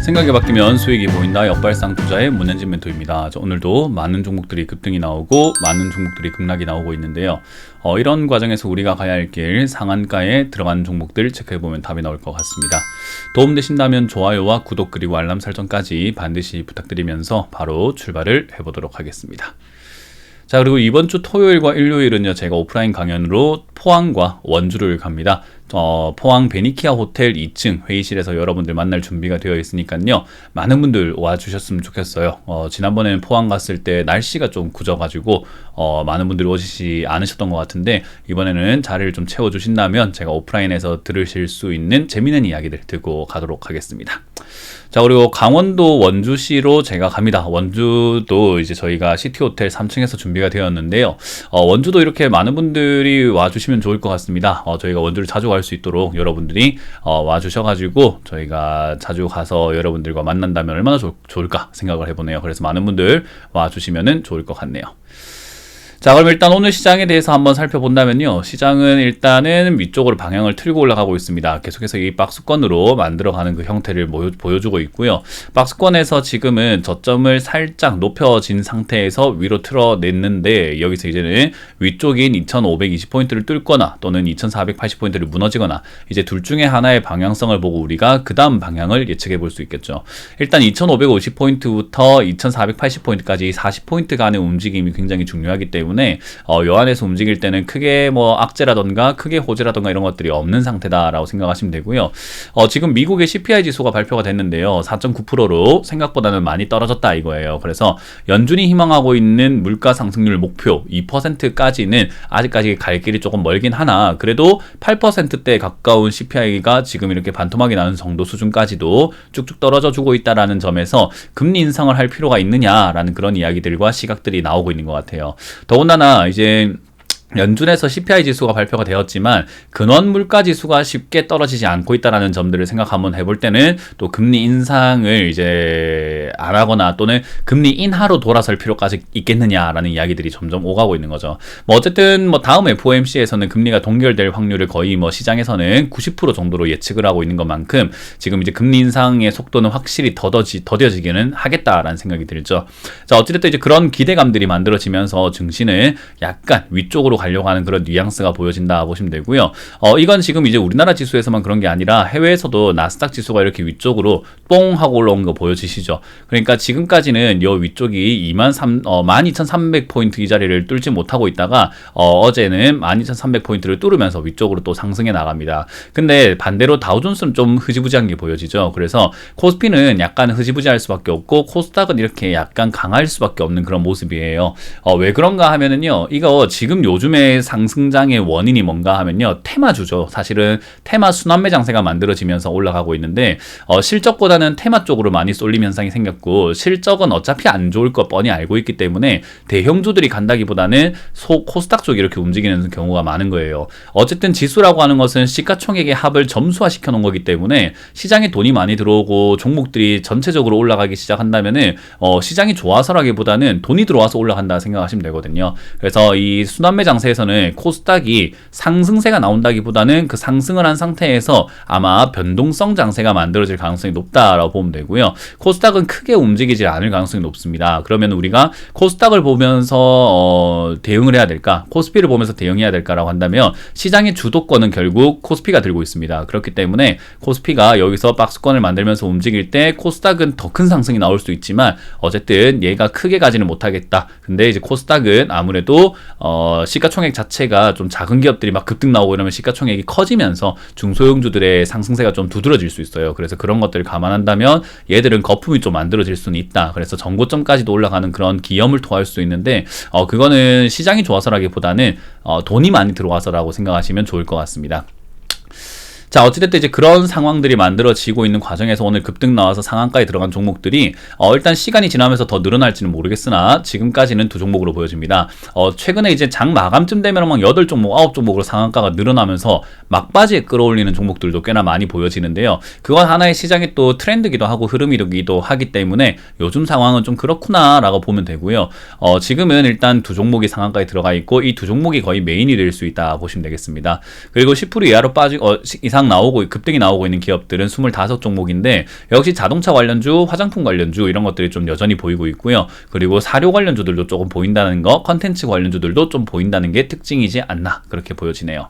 생각이 바뀌면 수익이 보인다. 역발상 투자의 문현진 멘토입니다. 오늘도 많은 종목들이 급등이 나오고 많은 종목들이 급락이 나오고 있는데요. 이런 과정에서 우리가 가야 할 길 상한가에 들어가는 종목들 체크해보면 답이 나올 것 같습니다. 도움되신다면 좋아요와 구독 그리고 알람 설정까지 반드시 부탁드리면서 바로 출발을 해보도록 하겠습니다. 자, 그리고 이번 주 토요일과 일요일은요, 제가 오프라인 강연으로 포항과 원주를 갑니다. 포항 베니키아 호텔 2층 회의실에서 여러분들 만날 준비가 되어 있으니까요, 많은 분들 와주셨으면 좋겠어요. 지난번에는 포항 갔을 때 날씨가 좀 굳어가지고 많은 분들이 오시지 않으셨던 것 같은데, 이번에는 자리를 좀 채워주신다면 제가 오프라인에서 들으실 수 있는 재미있는 이야기들 듣고 가도록 하겠습니다. 자, 그리고 강원도 원주시로 제가 갑니다. 원주도 이제 저희가 시티호텔 3층에서 준비가 되었는데요. 원주도 이렇게 많은 분들이 와주시면 좋을 것 같습니다. 저희가 원주를 자주 갈 수 있도록 여러분들이 와주셔가지고 저희가 자주 가서 여러분들과 만난다면 얼마나 좋을까 생각을 해보네요. 그래서 많은 분들 와주시면 좋을 것 같네요. 자, 그럼 일단 오늘 시장에 대해서 한번 살펴본다면요, 시장은 일단은 위쪽으로 방향을 틀고 올라가고 있습니다. 계속해서 이 박스권으로 만들어가는 그 형태를 보여주고 있고요. 박스권에서 지금은 저점을 살짝 높여진 상태에서 위로 틀어냈는데, 여기서 이제는 위쪽인 2520포인트를 뚫거나 또는 2480포인트를 무너지거나, 이제 둘 중에 하나의 방향성을 보고 우리가 그 다음 방향을 예측해 볼 수 있겠죠. 일단 2550포인트부터 2480포인트까지 40포인트 간의 움직임이 굉장히 중요하기 때문에 요 안에서 움직일 때는 크게 뭐 악재라던가 크게 호재라던가 이런 것들이 없는 상태다라고 생각하시면 되고요. 지금 미국의 CPI 지수가 발표가 됐는데요, 4.9%로 생각보다는 많이 떨어졌다 이거예요. 그래서 연준이 희망하고 있는 물가 상승률 목표 2%까지는 아직까지 갈 길이 조금 멀긴 하나, 그래도 8%대에 가까운 CPI가 지금 이렇게 반토막이 나는 정도 수준까지도 쭉쭉 떨어져 주고 있다라는 점에서 금리 인상을 할 필요가 있느냐라는 그런 이야기들과 시각들이 나오고 있는 것 같아요. 더군다나 이제 연준에서 CPI 지수가 발표가 되었지만 근원 물가 지수가 쉽게 떨어지지 않고 있다는 점들을 생각 한번 해볼 때는 또 금리 인상을 이제 안 하거나 또는 금리 인하로 돌아설 필요까지 있겠느냐라는 이야기들이 점점 오가고 있는 거죠. 뭐 어쨌든 뭐 다음 FOMC에서는 금리가 동결될 확률을 거의 뭐 시장에서는 90% 정도로 예측을 하고 있는 것만큼 지금 이제 금리 인상의 속도는 확실히 더뎌지기는 하겠다라는 생각이 들죠. 자, 어찌됐든 이제 그런 기대감들이 만들어지면서 증시는 약간 위쪽으로 가려고 하는 그런 뉘앙스가 보여진다 보시면 되고요. 이건 지금 이제 우리나라 지수에서만 그런 게 아니라 해외에서도 나스닥 지수가 이렇게 위쪽으로 뽕 하고 올라온 거 보여지시죠. 그러니까 지금까지는 요 위쪽이 12,300포인트 이 자리를 뚫지 못하고 있다가 어제는 12,300포인트를 뚫으면서 위쪽으로 또 상승해 나갑니다. 근데 반대로 다우존스는 좀 흐지부지한 게 보여지죠. 그래서 코스피는 약간 흐지부지할 수밖에 없고 코스닥은 이렇게 약간 강할 수밖에 없는 그런 모습이에요. 왜 그런가 하면은요, 이거 지금 요즘에 상승장의 원인이 뭔가 하면요, 테마주죠. 사실은 테마 순환매 장세가 만들어지면서 올라가고 있는데 실적보다는 테마 쪽으로 많이 쏠림 현상이 생겼고, 실적은 어차피 안 좋을 거 뻔히 알고 있기 때문에 대형주들이 간다기보다는 코스닥 쪽이 이렇게 움직이는 경우가 많은 거예요. 어쨌든 지수라고 하는 것은 시가총액의 합을 점수화 시켜 놓은 거기 때문에 시장에 돈이 많이 들어오고 종목들이 전체적으로 올라가기 시작한다면은 시장이 좋아서라기보다는 돈이 들어와서 올라간다 생각하시면 되거든요. 그래서 이 순환매 장세에서는 코스닥이 상승세가 나온다기보다는 그 상승을 한 상태에서 아마 변동성 장세가 만들어질 가능성이 높다라고 보면 되고요. 코스닥은 크게 움직이지 않을 가능성이 높습니다. 그러면 우리가 코스닥을 보면서 대응을 해야 될까, 코스피를 보면서 대응해야 될까라고 한다면 시장의 주도권은 결국 코스피가 들고 있습니다. 그렇기 때문에 코스피가 여기서 박스권을 만들면서 움직일 때 코스닥은 더 큰 상승이 나올 수 있지만 어쨌든 얘가 크게 가지는 못하겠다. 근데 이제 코스닥은 아무래도 시가총액 자체가 좀 작은 기업들이 막 급등 나오고 이러면 시가총액이 커지면서 중소형주들의 상승세가 좀 두드러질 수 있어요. 그래서 그런 것들을 감안한다면 얘들은 거품이 좀 만들어질 수는 있다. 그래서 전고점까지도 올라가는 그런 기염을 토할 수 있는데 그거는 시장이 좋아서라기보다는 돈이 많이 들어와서라고 생각하시면 좋을 것 같습니다. 자, 어찌됐든 이제 그런 상황들이 만들어지고 있는 과정에서 오늘 급등 나와서 상한가에 들어간 종목들이 일단 시간이 지나면서 더 늘어날지는 모르겠으나 지금까지는 두 종목으로 보여집니다. 최근에 이제 장 마감쯤 되면 막 8종목, 9종목으로 상한가가 늘어나면서 막바지에 끌어올리는 종목들도 꽤나 많이 보여지는데요. 그건 하나의 시장의 또 트렌드기도 하고 흐름이기도 하기 때문에 요즘 상황은 좀 그렇구나라고 보면 되고요. 지금은 일단 두 종목이 상한가에 들어가 있고 이 두 종목이 거의 메인이 될 수 있다 보시면 되겠습니다. 그리고 10% 이하로 이상 급등이 나오고 있는 기업들은 25종목인데 역시 자동차 관련주, 화장품 관련주 이런 것들이 좀 여전히 보이고 있고요. 그리고 사료 관련주들도 조금 보인다는 거, 컨텐츠 관련주들도 좀 보인다는 게 특징이지 않나 그렇게 보여지네요.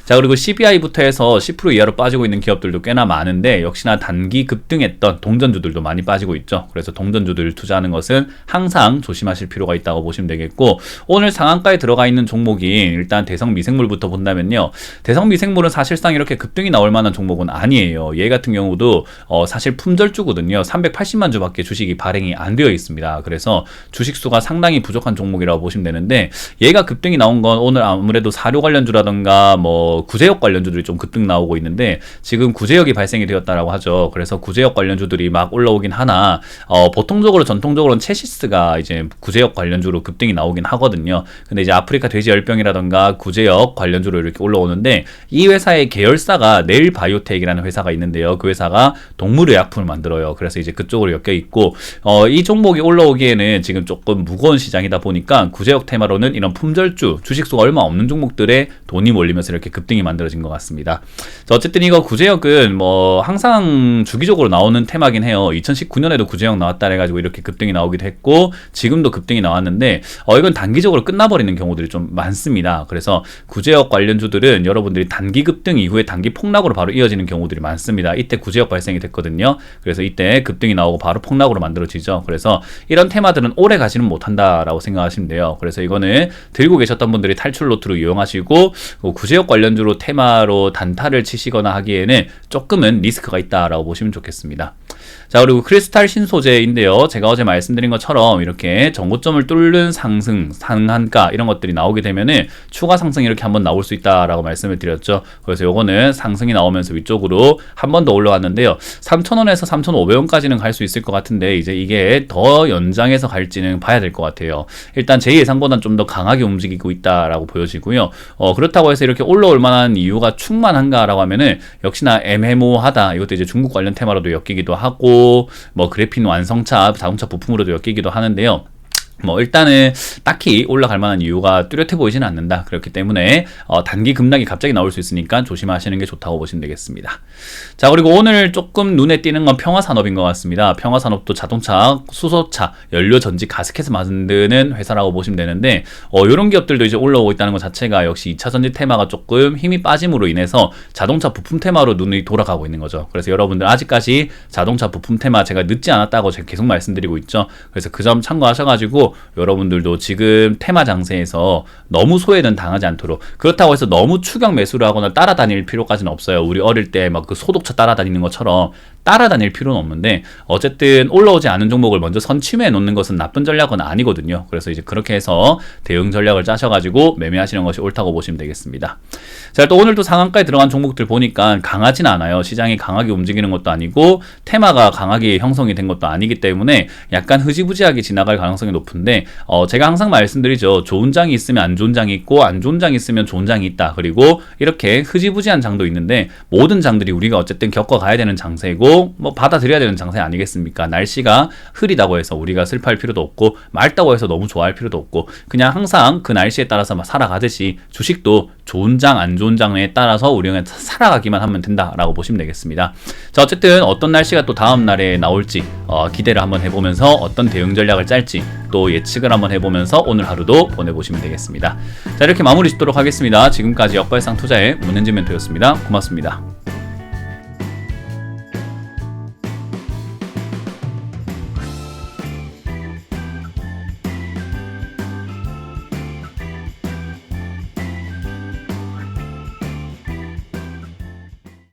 자, 그리고 CBI부터 해서 10% 이하로 빠지고 있는 기업들도 꽤나 많은데 역시나 단기 급등했던 동전주들도 많이 빠지고 있죠. 그래서 동전주들을 투자하는 것은 항상 조심하실 필요가 있다고 보시면 되겠고, 오늘 상한가에 들어가 있는 종목이 일단 대성미생물부터 본다면요, 대성미생물은 사실상 이렇게 급등이 나올 만한 종목은 아니에요. 얘 같은 경우도 사실 품절주거든요. 380만 주밖에 주식이 발행이 안 되어 있습니다. 그래서 주식수가 상당히 부족한 종목이라고 보시면 되는데, 얘가 급등이 나온 건 오늘 아무래도 사료 관련주라던가 구제역 관련주들이 좀 급등 나오고 있는데, 지금 구제역이 발생이 되었다라고 하죠. 그래서 구제역 관련주들이 막 올라오긴 하나, 보통적으로 전통적으로는 체시스가 이제 구제역 관련주로 급등이 나오긴 하거든요. 근데 이제 아프리카 돼지열병이라던가 구제역 관련주로 이렇게 올라오는데, 이 회사의 계열사가 네일바이오텍이라는 회사가 있는데요. 그 회사가 동물의약품을 만들어요. 그래서 이제 그쪽으로 엮여 있고, 이 종목이 올라오기에는 지금 조금 무거운 시장이다 보니까 구제역 테마로는 이런 품절주, 주식수가 얼마 없는 종목들에 돈이 몰리면서 이렇게 급등이 만들어진 것 같습니다. 자, 어쨌든 이거 구제역은 항상 주기적으로 나오는 테마긴 해요. 2019년에도 구제역 나왔다 해가지고 이렇게 급등이 나오기도 했고, 지금도 급등이 나왔는데 이건 단기적으로 끝나버리는 경우들이 좀 많습니다. 그래서 구제역 관련주들은 여러분들이 단기 급등 이후에 단기 폭락으로 바로 이어지는 경우들이 많습니다. 이때 구제역 발생이 됐거든요. 그래서 이때 급등이 나오고 바로 폭락으로 만들어지죠. 그래서 이런 테마들은 오래 가지는 못한다라고 생각하시면 돼요. 그래서 이거는 들고 계셨던 분들이 탈출 로트로 이용하시고, 구제역 관련주로 테마로 단타를 치시거나 하기에는 조금은 리스크가 있다라고 보시면 좋겠습니다. 자, 그리고 크리스탈 신소재인데요. 제가 어제 말씀드린 것처럼 이렇게 정고점을 뚫는 상승, 상한가 이런 것들이 나오게 되면은 추가 상승이 이렇게 한번 나올 수 있다라고 말씀을 드렸죠. 그래서 요거는 상승이 나오면서 위쪽으로 한 번 더 올라왔는데요. 3,000원에서 3,500원까지는 갈 수 있을 것 같은데, 이제 이게 더 연장해서 갈지는 봐야 될 것 같아요. 일단 제 예상보다는 좀 더 강하게 움직이고 있다라고 보여지고요. 그렇다고 해서 이렇게 올라올 만한 이유가 충만한가라고 하면은 역시나 애매모호하다. 이것도 이제 중국 관련 테마로도 엮이기도 하고, 그래핀 완성차, 자동차 부품으로도 엮이기도 하는데요. 일단은 딱히 올라갈 만한 이유가 뚜렷해 보이지는 않는다. 그렇기 때문에 단기 급락이 갑자기 나올 수 있으니까 조심하시는 게 좋다고 보시면 되겠습니다. 자, 그리고 오늘 조금 눈에 띄는 건 평화산업인 것 같습니다. 평화산업도 자동차, 수소차, 연료 전지 가스켓을 만드는 회사라고 보시면 되는데, 이런 기업들도 이제 올라오고 있다는 것 자체가 역시 2차 전지 테마가 조금 힘이 빠짐으로 인해서 자동차 부품 테마로 눈이 돌아가고 있는 거죠. 그래서 여러분들 아직까지 자동차 부품 테마 제가 늦지 않았다고 제가 계속 말씀드리고 있죠. 그래서 그 점 참고하셔가지고 여러분들도 지금 테마 장세에서 너무 소외는 당하지 않도록, 그렇다고 해서 너무 추격 매수를 하거나 따라다닐 필요까지는 없어요. 우리 어릴 때 막 그 소독차 따라다니는 것처럼 따라다닐 필요는 없는데, 어쨌든 올라오지 않은 종목을 먼저 선취해 놓는 것은 나쁜 전략은 아니거든요. 그래서 이제 그렇게 해서 대응 전략을 짜셔가지고 매매하시는 것이 옳다고 보시면 되겠습니다. 자, 또 오늘도 상한가에 들어간 종목들 보니까 강하진 않아요. 시장이 강하게 움직이는 것도 아니고 테마가 강하게 형성이 된 것도 아니기 때문에 약간 흐지부지하게 지나갈 가능성이 높은데, 제가 항상 말씀드리죠. 좋은 장이 있으면 안 좋은 장이 있고, 안 좋은 장이 있으면 좋은 장이 있다. 그리고 이렇게 흐지부지한 장도 있는데, 모든 장들이 우리가 어쨌든 겪어가야 되는 장세고 받아들여야 되는 장세 아니겠습니까? 날씨가 흐리다고 해서 우리가 슬퍼할 필요도 없고, 맑다고 해서 너무 좋아할 필요도 없고, 그냥 항상 그 날씨에 따라서 살아가듯이 주식도 좋은 장, 안 좋은 장에 따라서 우리가 살아가기만 하면 된다라고 보시면 되겠습니다. 자, 어쨌든 어떤 날씨가 또 다음 날에 나올지 기대를 한번 해보면서 어떤 대응 전략을 짤지 또 예측을 한번 해보면서 오늘 하루도 보내보시면 되겠습니다. 자, 이렇게 마무리 짓도록 하겠습니다. 지금까지 역발상 투자의 문현진 멘토였습니다. 고맙습니다.